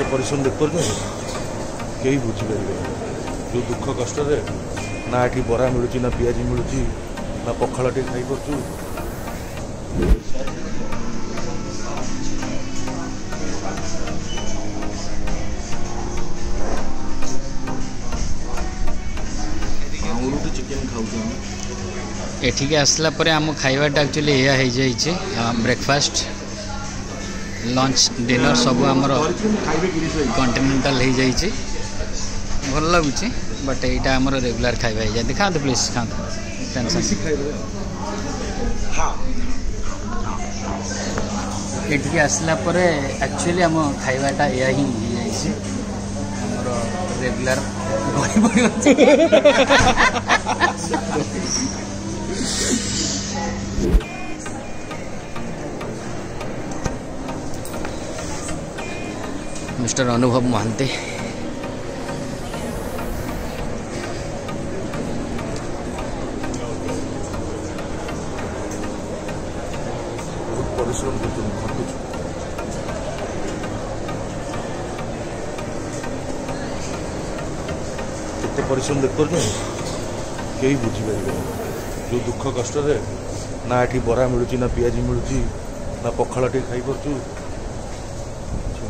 परिश्रम देख पार कहीं बुझीपर जो दुख कष्ट ना ये बरा मिलूँ ना पियाजी मिलूँ ना पखाड़ टे खाई पार्छु। चिकेन खाऊ एठिक आसला परे आम खाइबाटा एक्चुअली यह हो ब्रेकफास्ट लंच डिनर सब आमर कॉन्टिनेंटल हो जाइए भल लगुच बट यहाँ आमर रेगुलर खाइबा हो जाए खाते प्लीज खाते टेंशन एठिक आसला परे एक्चुअली आम खाइबाटा या ही आमर रेगुलर मिस्टर अनुभव महांती परिश्रम केते परिश्रम देख पार कहीं बुझीपर जो दुख कष्ट ना ये बरा मिलूँ ना पियाजी मिलूँ ना पखाड़ टे खाई पार्छु।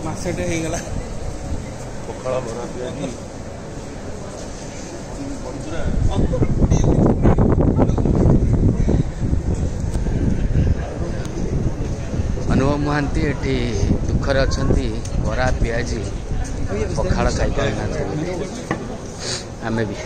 मासेटे हो गला पखाड़ बरा पियाजी अनुभव महांती एटी दुखरे अच्छा बरा पियाजी पखाड़ खाई पार आमे भी